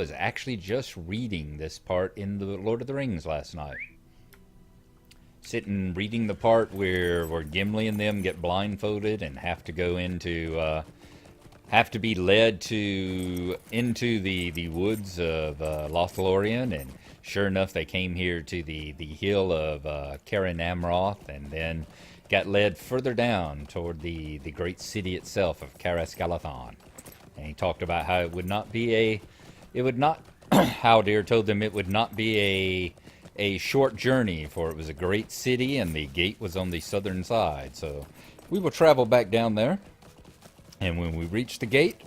was actually just reading this part in the Lord of the Rings last night. Sitting reading the part where Gimli and them get blindfolded and have to go into have to be led to into the woods of Lothlorien, and sure enough, they came here to the hill of Caran Amroth, and then got led further down toward the great city itself of Caras Galadhon. And he talked about how it would not be it would not, Haldir told them it would not be a short journey, for it was a great city and the gate was on the southern side. So we will travel back down there, and when we reach the gate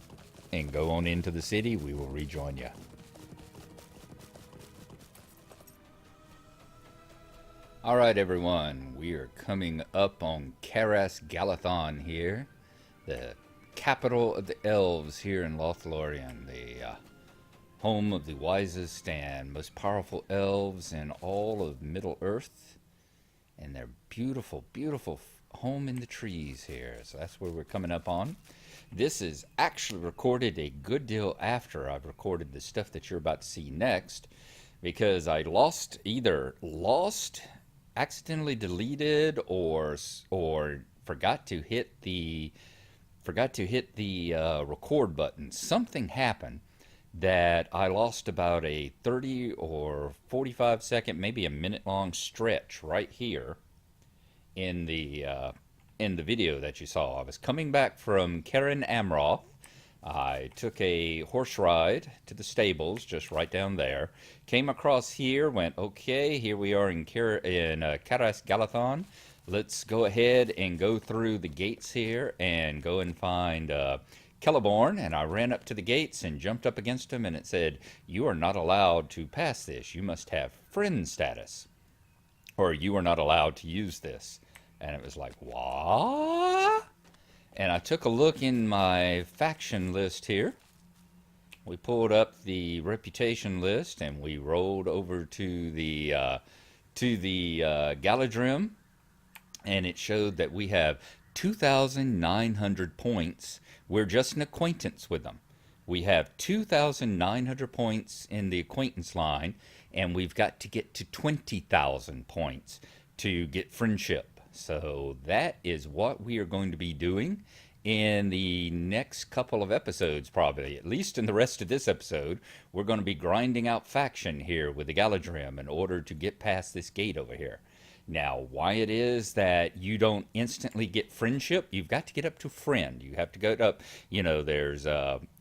and go on into the city, we will rejoin you. All right, everyone, we are coming up on Caras Galadhon here, the capital of the elves here in Lothlorien, the home of the wisest and most powerful elves in all of Middle-earth, and their beautiful, beautiful home in the trees here. So that's where we're coming up on. This is actually recorded a good deal after I've recorded the stuff that you're about to see next, because I either lost, accidentally deleted, or forgot to hit the record button. Something happened that I lost about a 30 or 45 second, maybe a minute long stretch right here in the video that you saw. I was coming back from Caran Amroth. I took a horse ride to the stables just right down there. Came across here, went, okay, here we are in Caras Galadhon. Let's go ahead and go through the gates here and go and find Celeborn. And I ran up to the gates and jumped up against him, and it said, you are not allowed to pass this. You must have friend status, or you are not allowed to use this. And it was like, what? And I took a look in my faction list here. We pulled up the reputation list, and we rolled over to the Galadrim, and it showed that we have 2,900 points. We're just an acquaintance with them. We have 2,900 points in the acquaintance line, and we've got to get to 20,000 points to get friendship. So that is what we are going to be doing in the next couple of episodes, probably. At least in the rest of this episode, we're going to be grinding out faction here with the Galadrim in order to get past this gate over here. Now, why it is that you don't instantly get friendship, you've got to get up to friend. You have to go up, there's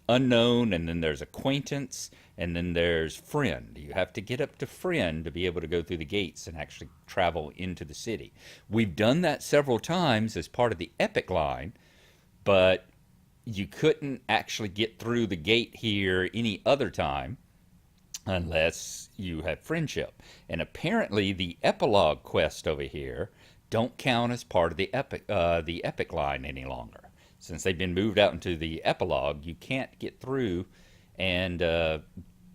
unknown, and then there's acquaintance, and then there's friend. You have to get up to friend to be able to go through the gates and actually travel into the city. We've done that several times as part of the epic line, but you couldn't actually get through the gate here any other time unless you had friendship. And apparently the epilogue quest over here don't count as part of the epic line any longer. Since they've been moved out into the epilogue, you can't get through and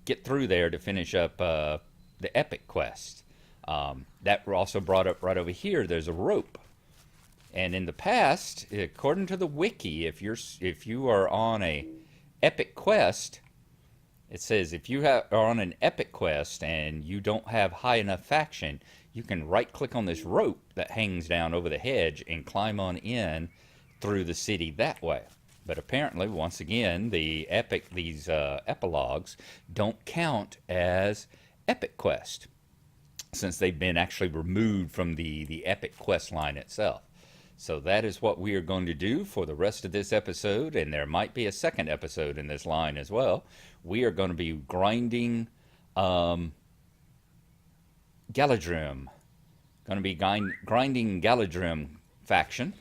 get through there to finish up the epic quest. That also brought up right over here, there's a rope. And in the past, according to the wiki, if you are on a epic quest, it says if you are on an epic quest and you don't have high enough faction, you can right click on this rope that hangs down over the hedge and climb on in through the city that way. But apparently, once again, these epilogues don't count as epic quest, since they've been actually removed from the epic quest line itself. So that is what we are going to do for the rest of this episode, and there might be a second episode in this line as well. We are going to be grinding Galadrim. Going to be grinding Galadrim faction.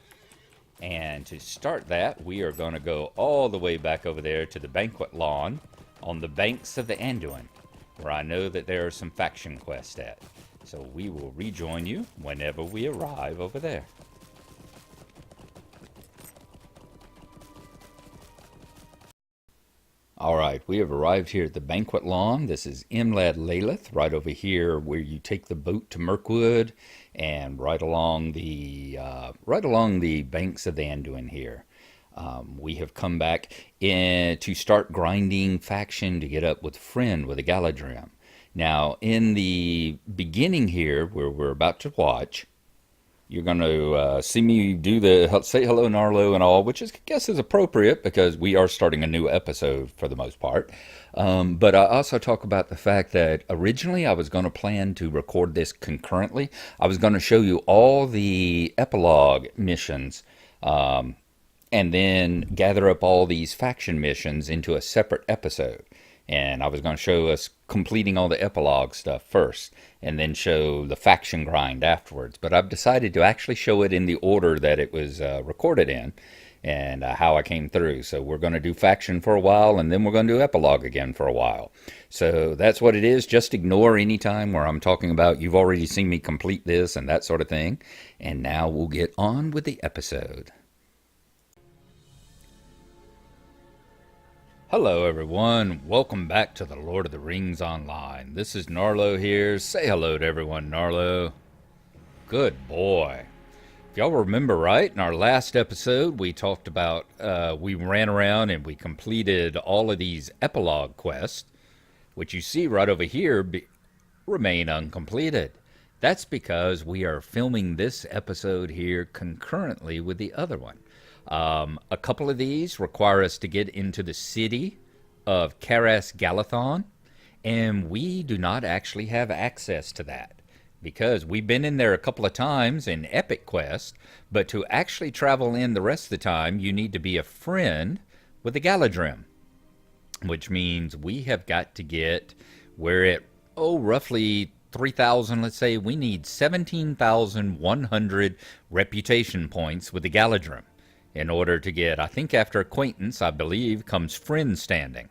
And to start that, we are going to go all the way back over there to the banquet lawn on the banks of the Anduin, where I know that there are some faction quests at. So we will rejoin you whenever we arrive over there. Alright, we have arrived here at the banquet lawn. This is Imlad Lalith, right over here where you take the boat to Mirkwood, and right along the banks of the Anduin here. We have come back in to start grinding faction to get up with friend with a Galadhon. Now, in the beginning here, where we're about to watch, you're going to see me do the say hello, Gnarlo, and all, which is, I guess, is appropriate because we are starting a new episode for the most part. But I also talk about the fact that originally I was going to plan to record this concurrently. I was going to show you all the epilogue missions, and then gather up all these faction missions into a separate episode. And I was going to show us completing all the epilogue stuff first, and then show the faction grind afterwards. But I've decided to actually show it in the order that it was recorded in, and how I came through. So we're going to do faction for a while, and then we're going to do epilogue again for a while. So that's what it is. Just ignore any time where I'm talking about you've already seen me complete this and that sort of thing. And now we'll get on with the episode. Hello everyone, welcome back to the Lord of the Rings Online. This is Gnarlo here. Say hello to everyone, Gnarlo. Good boy. If y'all remember right, in our last episode we talked about, we ran around and we completed all of these epilogue quests, which you see right over here remain uncompleted. That's because we are filming this episode here concurrently with the other one. A couple of these require us to get into the city of Caras Galadhon, and we do not actually have access to that because we've been in there a couple of times in Epic Quest, but to actually travel in the rest of the time, you need to be a friend with the Galadhon, which means we have got to get, we're at, roughly 3,000, let's say, we need 17,100 reputation points with the Galadhon. In order to get, I think after acquaintance, I believe, comes friend standing.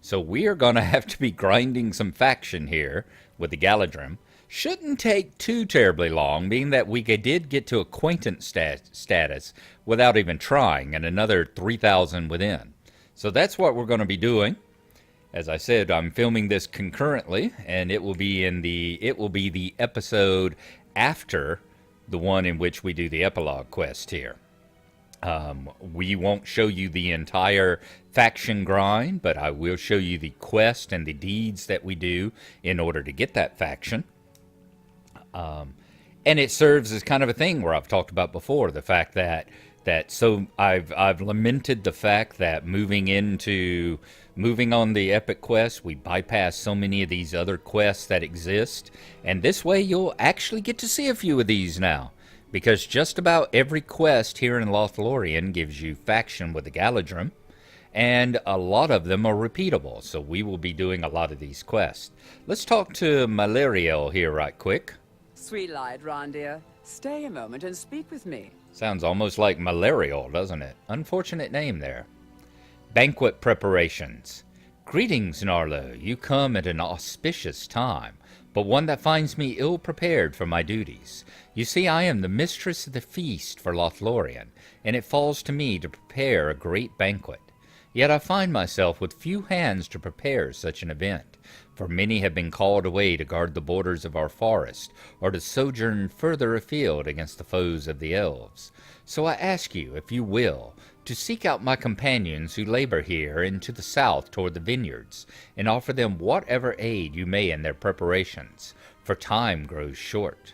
So we are going to have to be grinding some faction here with the Galadhon. Shouldn't take too terribly long, being that we did get to acquaintance status without even trying, and another 3,000 within. So that's what we're going to be doing. As I said, I'm filming this concurrently, and it will be the episode after the one in which we do the epilogue quest here. We won't show you the entire faction grind, but I will show you the quest and the deeds that we do in order to get that faction. And it serves as kind of a thing where I've talked about before, the fact that I've lamented the fact that moving on the epic quest, we bypass so many of these other quests that exist, and this way you'll actually get to see a few of these now. Because just about every quest here in Lothlorien gives you faction with the Galadhon, and a lot of them are repeatable, so we will be doing a lot of these quests. Let's talk to Maleriel here right quick. Sweet light, Rondir. Stay a moment and speak with me. Sounds almost like Maleriel, doesn't it? Unfortunate name there. Banquet preparations. Greetings, Gnarlo. You come at an auspicious time, but one that finds me ill-prepared for my duties. You see, I am the mistress of the feast for Lothlorien, and it falls to me to prepare a great banquet. Yet I find myself with few hands to prepare such an event, for many have been called away to guard the borders of our forest, or to sojourn further afield against the foes of the elves. So I ask you, if you will, to seek out my companions who labor here and to the south toward the vineyards, and offer them whatever aid you may in their preparations, for time grows short.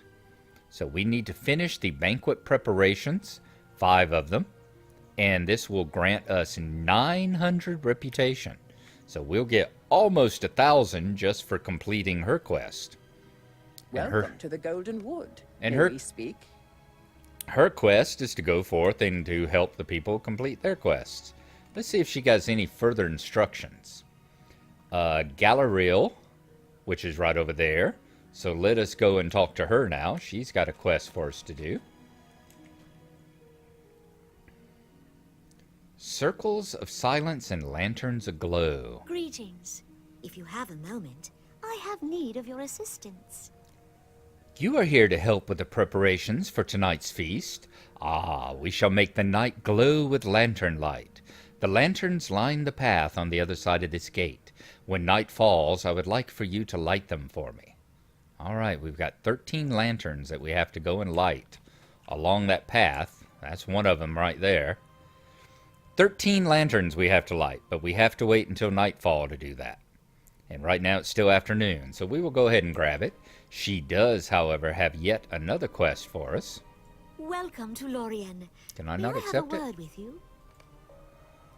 So we need to finish the banquet preparations, 5 of them, and this will grant us 900 reputation. So we'll get almost 1,000 just for completing her quest. Welcome to the Golden Wood. And May we speak? Her quest is to go forth and to help the people complete their quests. Let's see if she got any further instructions. Galadhon, which is right over there. So let us go and talk to her now. She's got a quest for us to do. Circles of silence and lanterns aglow. Greetings. If you have a moment, I have need of your assistance. You are here to help with the preparations for tonight's feast. Ah, we shall make the night glow with lantern light. The lanterns line the path on the other side of this gate. When night falls, I would like for you to light them for me. All right, we've got 13 lanterns that we have to go and light along that path. That's one of them right there. 13 lanterns we have to light, but we have to wait until nightfall to do that. And right now it's still afternoon, so we will go ahead and grab it. She does, however, have yet another quest for us. Welcome to Lorien. Can I May not I accept have a it? word with you?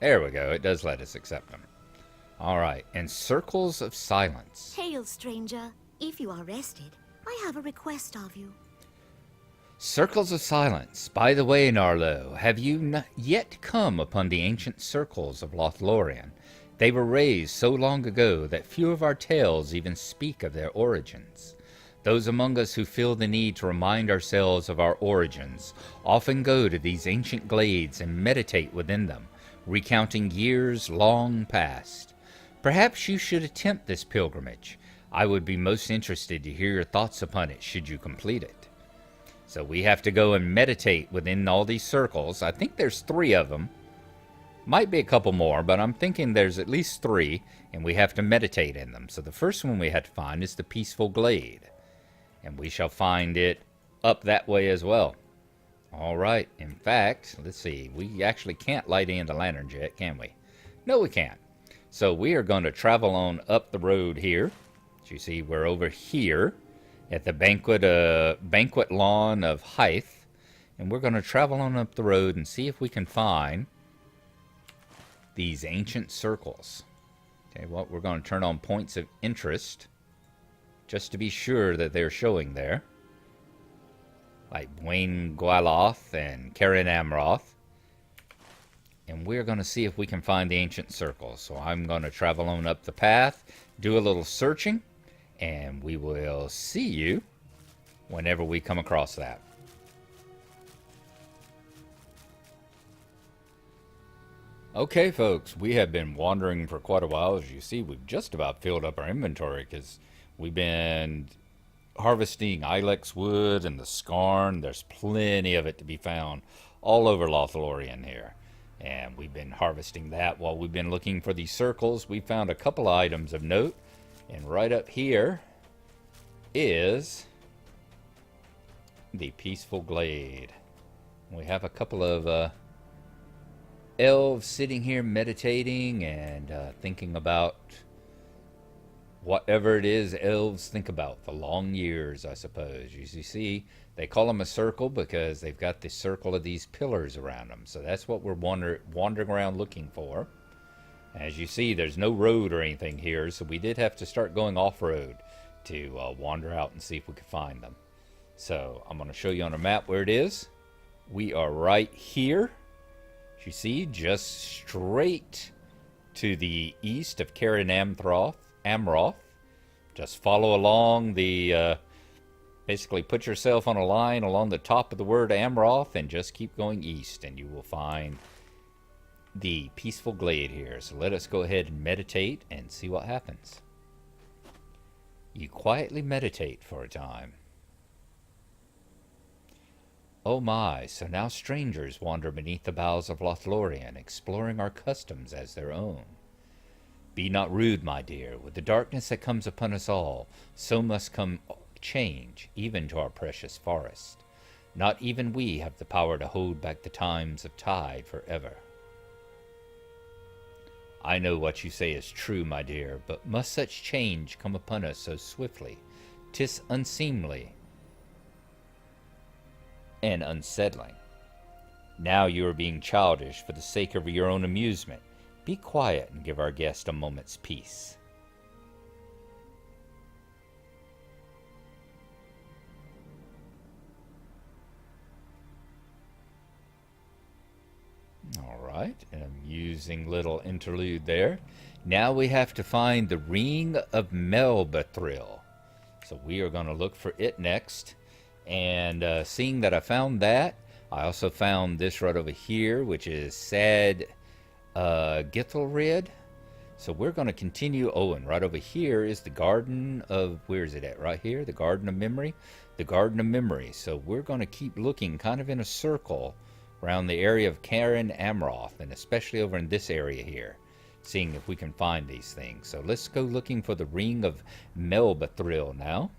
There we go. It does let us accept them. All right. And Circles of Silence. Hail, stranger. If you are rested, I have a request of you. Circles of Silence. By the way, Gnarlo, have you yet come upon the ancient circles of Lothlorien? They were raised so long ago that few of our tales even speak of their origins. Those among us who feel the need to remind ourselves of our origins often go to these ancient glades and meditate within them, recounting years long past. Perhaps you should attempt this pilgrimage. I would be most interested to hear your thoughts upon it should you complete it. So we have to go and meditate within all these circles. I think there's 3 of them. Might be a couple more, but I'm thinking there's at least 3, and we have to meditate in them. So the first one we have to find is the Peaceful Glade. And we shall find it up that way as well. All right. In fact, let's see. We actually can't light in the lanterns yet, can we? No, we can't. So we are going to travel on up the road here. As you see, we're over here at the banquet lawn of Hythe. And we're going to travel on up the road and see if we can find these ancient circles. Okay, well, we're going to turn on points of interest just to be sure that they're showing there. Like Bwain Gwaloth and Karen Amroth. And we're going to see if we can find the ancient circles. So I'm going to travel on up the path, do a little searching, and we will see you whenever we come across that. Okay, folks, we have been wandering for quite a while. As you see, we've just about filled up our inventory because we've been harvesting ilex wood and the scarn. There's plenty of it to be found all over Lothlorien here. And we've been harvesting that while we've been looking for these circles. We found a couple of items of note. And right up here is the Peaceful Glade. We have a couple of elves sitting here meditating and thinking about whatever it is elves think about, the long years, I suppose. As you see, they call them a circle because they've got this circle of these pillars around them. So that's what we're wandering around looking for. As you see, there's no road or anything here, so we did have to start going off-road to wander out and see if we could find them. So I'm going to show you on a map where it is. We are right here. As you see, just straight to the east of Karen Amroth. Just follow along the, basically put yourself on a line along the top of the word Amroth and just keep going east and you will find the Peaceful Glade here. So let us go ahead and meditate and see what happens. You quietly meditate for a time. Oh my, so now strangers wander beneath the boughs of Lothlorien, exploring our customs as their own. Be not rude, my dear. With the darkness that comes upon us all, so must come change, even to our precious forest. Not even we have the power to hold back the times of tide forever. I know what you say is true, my dear, but must such change come upon us so swiftly? 'Tis unseemly and unsettling. Now you are being childish for the sake of your own amusement. Be quiet and give our guest a moment's peace. All right, an amusing little interlude there. Now we have to find the Ring of Melbathril. So we are going to look for it next. And seeing that I found that, I also found this right over here, which is Sad Githelred. So we're going to continue. Oh, and right over here is the Garden of, where is it at? Right here, the Garden of Memory. The Garden of Memory. So we're going to keep looking kind of in a circle around the area of Karen Amroth, and especially over in this area here, seeing if we can find these things. So let's go looking for the Ring of Melbathril now,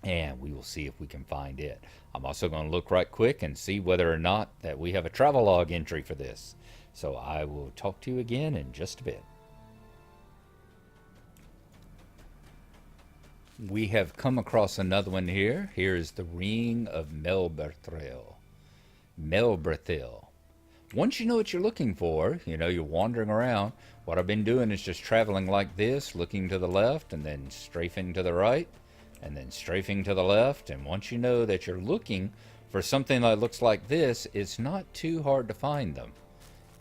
and we will see if we can find it. I'm also going to look right quick and see whether or not that we have a travelogue entry for this. So I will talk to you again in just a bit. We have come across another one here. Here is the Ring of Melberthil. Melberthil. Once you know what you're looking for, you're wandering around. What I've been doing is just traveling like this, looking to the left and then strafing to the right and then strafing to the left. And once you know that you're looking for something that looks like this, it's not too hard to find them.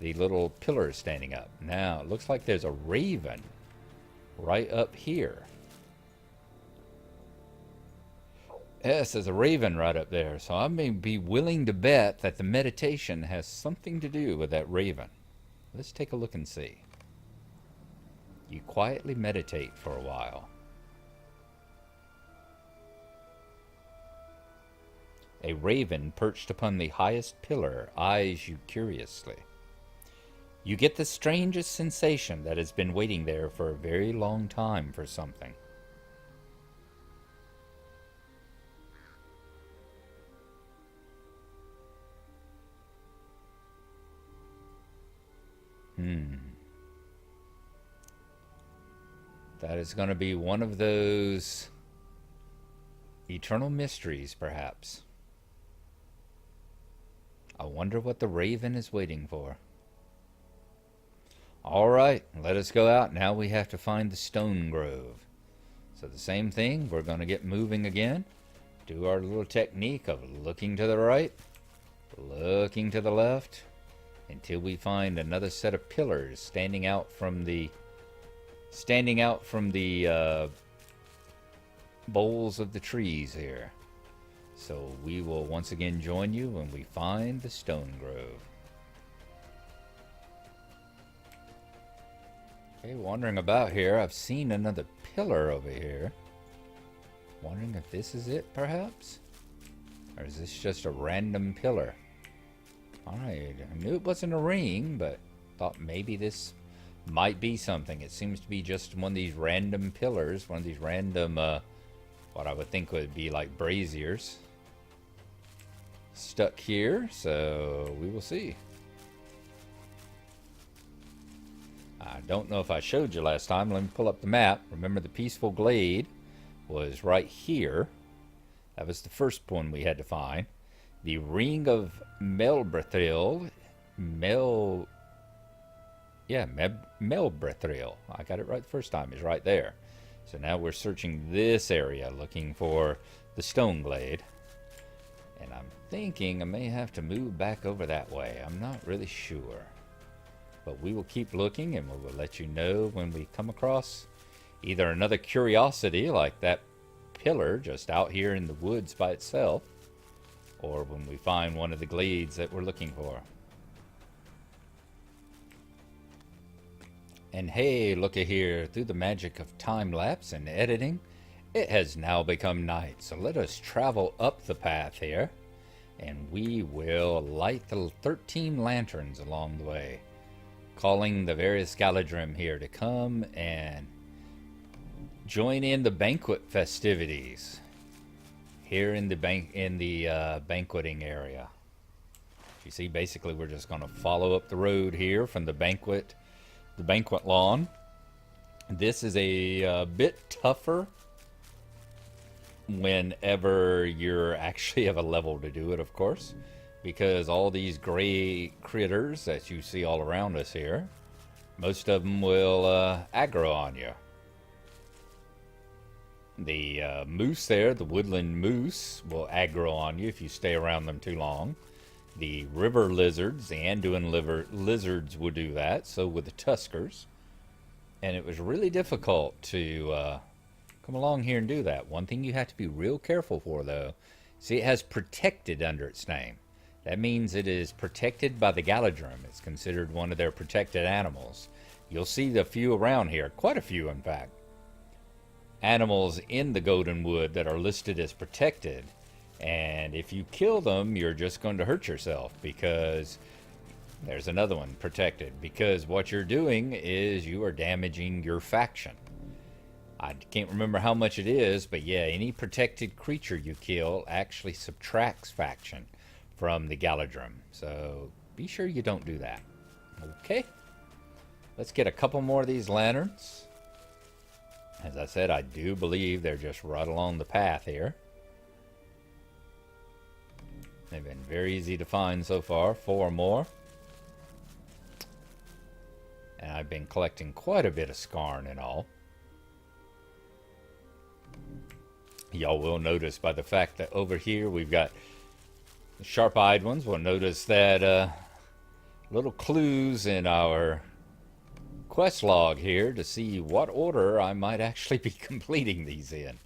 The little pillars standing up. Now, it looks like there's a raven right up here. Yes, there's a raven right up there. So I may be willing to bet that the meditation has something to do with that raven. Let's take a look and see. You quietly meditate for a while. A raven perched upon the highest pillar eyes you curiously. You get the strangest sensation that has been waiting there for a very long time for something. That is going to be one of those eternal mysteries, perhaps. I wonder what the raven is waiting for. All right, let us go out. Now we have to find the stone grove. So the same thing, we're going to get moving again. Do our little technique of looking to the right, looking to the left, until we find another set of pillars standing out from the boles of the trees here. So we will once again join you when we find the stone grove. Okay, wandering about here, I've seen another pillar over here. Wondering if this is it, perhaps? Or is this just a random pillar? Alright, I knew it wasn't a ring, but thought maybe this might be something. It seems to be just one of these random pillars, one of these random, what I would think would be like braziers stuck here, so we will see. I don't know if I showed you last time. Let me pull up the map. Remember, the peaceful glade was right here. That was the first one we had to find. The Ring of Melberthil. Melberthil. I got it right the first time. Is right there. So now we're searching this area, looking for the stone glade. And I'm thinking I may have to move back over that way. I'm not really sure. But we will keep looking, and we will let you know when we come across either another curiosity like that pillar just out here in the woods by itself, or when we find one of the glades that we're looking for. And hey, looky here, through the magic of time-lapse and editing, it has now become night. So let us travel up the path here, and we will light the 13 lanterns along the way, calling the various Galadhon here to come and join in the banquet festivities here in the banqueting area. You see, basically we're just going to follow up the road here from the banquet lawn. This is a bit tougher whenever you're actually have a level to do it, of course, because all these gray critters that you see all around us here, most of them will aggro on you. The moose there, the woodland moose, will aggro on you if you stay around them too long. The river lizards, the Anduin lizards will do that, so with the tuskers. And it was really difficult to come along here and do that. One thing you have to be real careful for, though, see, it has protected under its name. That means it is protected by the Galadhon. It's considered one of their protected animals. You'll see the few around here, quite a few in fact, animals in the Golden Wood that are listed as protected. And if you kill them, you're just going to hurt yourself, because there's another one, protected, because what you're doing is you are damaging your faction. I can't remember how much it is, but yeah, any protected creature you kill actually subtracts faction from the Galadhon. So be sure you don't do that. Okay. Let's get a couple more of these lanterns. As I said, I do believe they're just right along the path here. They've been very easy to find so far. 4 more. And I've been collecting quite a bit of scarn and all. Y'all will notice by the fact that over here we've got the sharp-eyed ones. We'll notice that little clues in our quest log here to see what order I might actually be completing these in.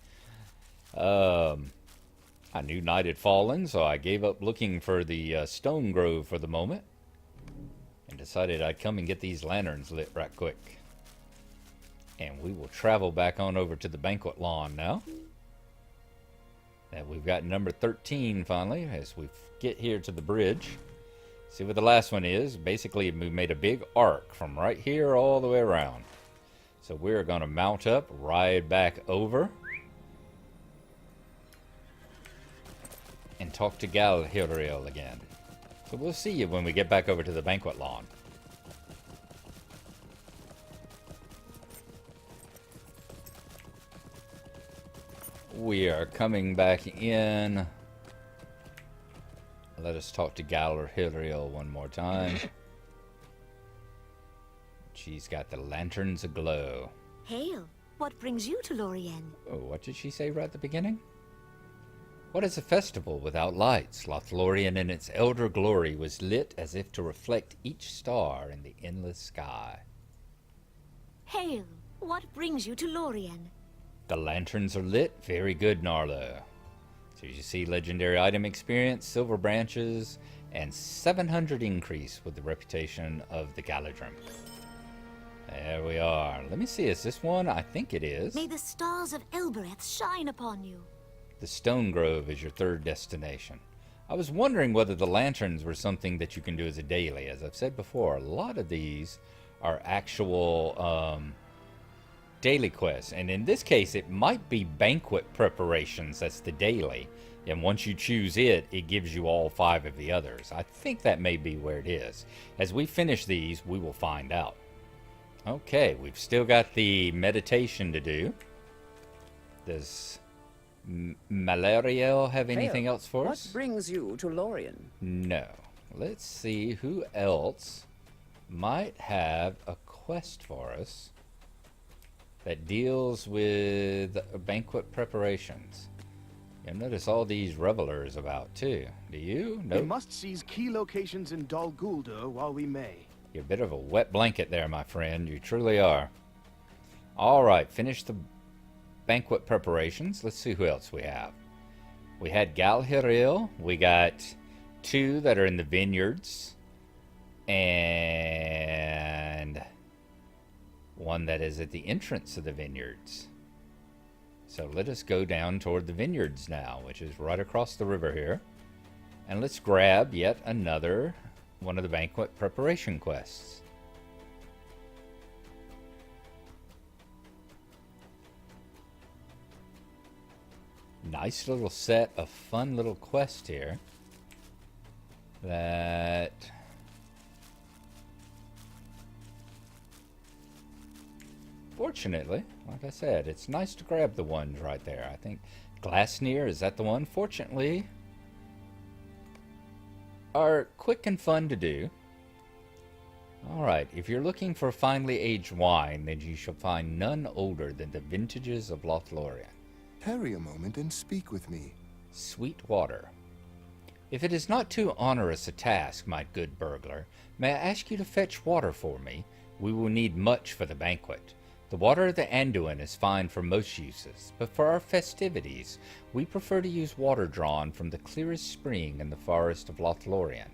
I knew night had fallen, so I gave up looking for the stone grove for the moment and decided I'd come and get these lanterns lit right quick. And we will travel back on over to the banquet lawn now. And we've got number 13 finally as we get here to the bridge. See what the last one is. Basically, we made a big arc from right here all the way around. So we're going to mount up, ride back over, and talk to Galadhon again. So we'll see you when we get back over to the banquet lawn. We are coming back in. Let us talk to Galadhon one more time. She's got the lanterns aglow. Hail! What brings you to Lorien? Oh, what did she say right at the beginning? What is a festival without lights? Lothlorien in its elder glory was lit as if to reflect each star in the endless sky. Hail! What brings you to Lorien? The lanterns are lit. Very good, Gnarlo. So you see legendary item experience, silver branches, and 700 increase with the reputation of the Galadhon. There we are. Let me see, is this one? I think it is. May the stars of Elbereth shine upon you. The Stone Grove is your third destination. I was wondering whether the lanterns were something that you can do as a daily. As I've said before, a lot of these are actual daily quests. And in this case, it might be banquet preparations. That's the daily. And once you choose it, it gives you all 5 of the others. I think that may be where it is. As we finish these, we will find out. Okay, we've still got the meditation to do. Does Malariel have anything else for us? What brings you to Lorien? No. Let's see who else might have a quest for us that deals with banquet preparations. You'll notice all these revelers about too. Do you? We Nope. must seize key locations in Dol Guldur while we may. You're a bit of a wet blanket there, my friend. You truly are. All right, finish the banquet preparations. Let's see who else we have. We had Galadhon. We got 2 that are in the vineyards. And 1 that is at the entrance of the vineyards. So let us go down toward the vineyards now, which is right across the river here. And let's grab yet another one of the banquet preparation quests. Nice little set of fun little quests here that fortunately, like I said, it's nice to grab the ones right there. I think Glasnir, is that the one? Fortunately, are quick and fun to do. Alright, if you're looking for finely aged wine, then you shall find none older than the vintages of Lothlorien. Tarry a moment and speak with me. Sweet water. If it is not too onerous a task, my good burglar, may I ask you to fetch water for me? We will need much for the banquet. The water of the Anduin is fine for most uses, but for our festivities, we prefer to use water drawn from the clearest spring in the forest of Lothlorien.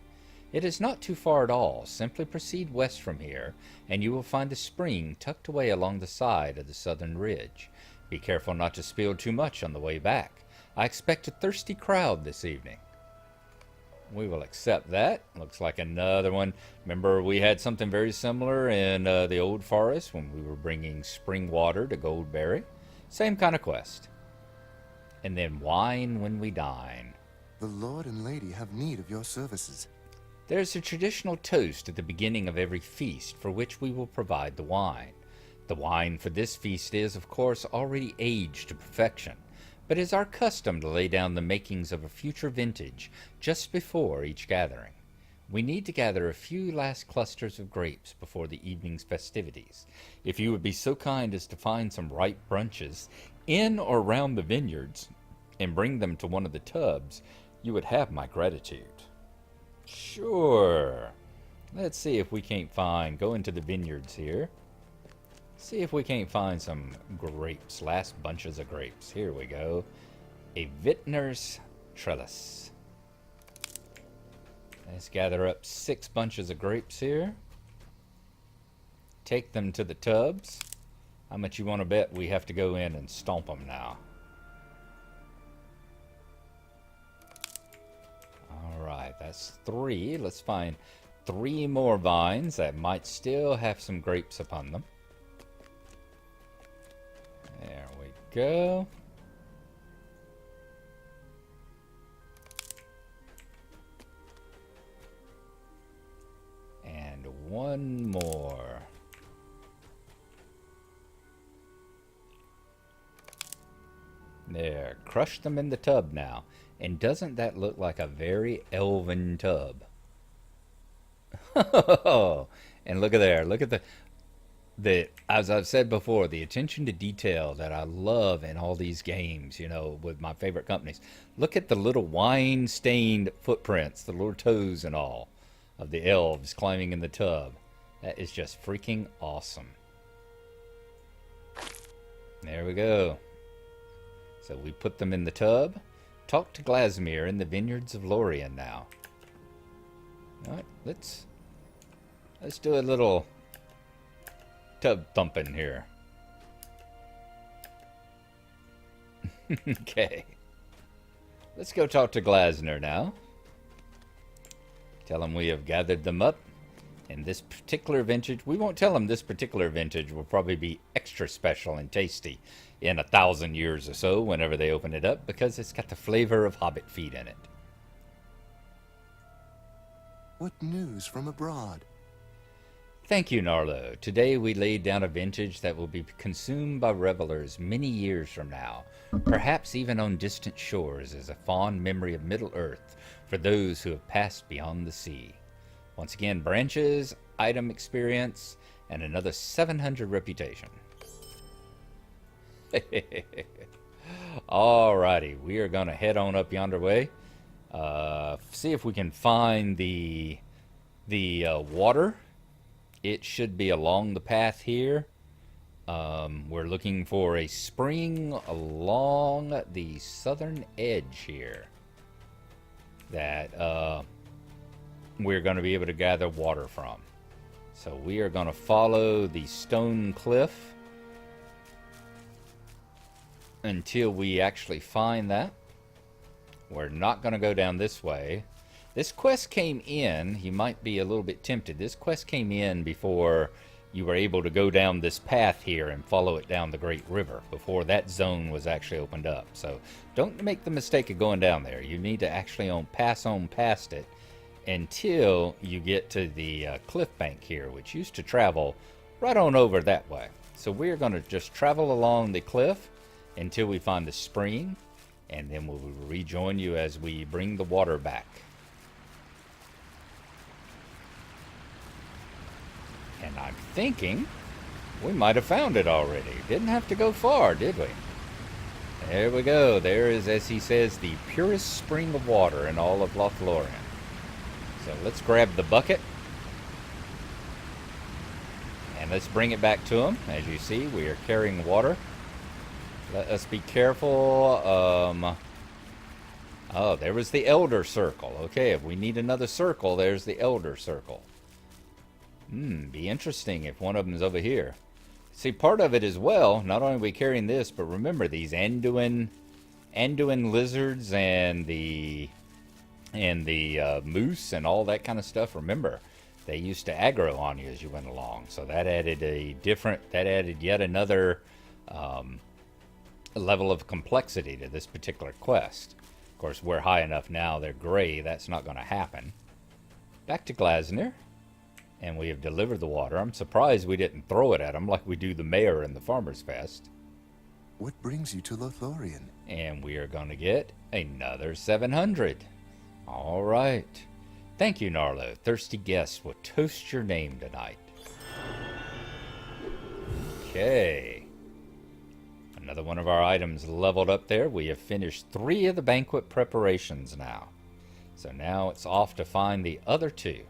It is not too far at all. Simply proceed west from here, and you will find the spring tucked away along the side of the southern ridge. Be careful not to spill too much on the way back. I expect a thirsty crowd this evening. We will accept that. Looks like another one. Remember, we had something very similar in the Old Forest when we were bringing spring water to Goldberry. Same kind of quest. And then wine when we dine. The Lord and Lady have need of your services. There's a traditional toast at the beginning of every feast for which we will provide the wine. The wine for this feast is, of course, already aged to perfection, but it is our custom to lay down the makings of a future vintage just before each gathering. We need to gather a few last clusters of grapes before the evening's festivities. If you would be so kind as to find some ripe bunches in or around the vineyards and bring them to one of the tubs, you would have my gratitude. Sure. Let's see if we can't go into the vineyards here. See if we can't find some grapes, last bunches of grapes. Here we go. A vintner's trellis. Let's gather up 6 bunches of grapes here. Take them to the tubs. How much you want to bet we have to go in and stomp them now? Alright, that's 3. Let's find 3 more vines that might still have some grapes upon them. There we go. And 1 more. There, crush them in the tub now. And doesn't that look like a very elven tub? And look at there. Look at the as I've said before, the attention to detail that I love in all these games, you know, with my favorite companies. Look at the little wine-stained footprints, the little toes and all, of the elves climbing in the tub. That is just freaking awesome. There we go. So we put them in the tub. Talk to Glasmere in the vineyards of Lorien now. Alright, let's do a little tub thumping here. Okay. Let's go talk to Glasner now. Tell him we have gathered them up. And this particular vintage, we won't tell him this particular vintage will probably be extra special and tasty in 1,000 years or so whenever they open it up, because it's got the flavor of hobbit feet in it. What news from abroad? Thank you, Gnarlo. Today we laid down a vintage that will be consumed by revelers many years from now, perhaps even on distant shores as a fond memory of Middle-earth for those who have passed beyond the sea. Once again, branches, item experience, and another 700 reputation. Alrighty, we are going to head on up yonder way. See if we can find the water. It should be along the path here. We're looking for a spring along the southern edge here that we're going to be able to gather water from. So we are going to follow the stone cliff until we actually find that. We're not going to go down this way. This quest came in, you might be a little bit tempted. This quest came in before you were able to go down this path here and follow it down the Great River, before that zone was actually opened up. So don't make the mistake of going down there. You need to actually pass on past it until you get to the cliff bank here, which used to travel right on over that way. So we're going to just travel along the cliff until we find the spring, and then we'll rejoin you as we bring the water back. And I'm thinking we might have found it already. Didn't have to go far, did we? There we go. There is, as he says, the purest spring of water in all of Lothlorien. So let's grab the bucket. And let's bring it back to him. As you see, we are carrying water. Let us be careful. Oh, there was the Elder Circle. Okay, if we need another circle, there's the Elder Circle. Be interesting if one of them is over here. See, part of it as well, not only are we carrying this, but remember these Anduin lizards and the moose and all that kind of stuff. Remember, they used to aggro on you as you went along. So that added yet another level of complexity to this particular quest. Of course, we're high enough now, they're gray, that's not going to happen. Back to Glasner. And we have delivered the water. I'm surprised we didn't throw it at him like we do the mayor in the Farmer's Fest. What brings you to Lothlorien? And we are going to get another 700. All right. Thank you, Gnarlo. Thirsty guests will toast your name tonight. Okay. Another one of our items leveled up there. We have finished 3 of the banquet preparations now. So now it's off to find the other 2.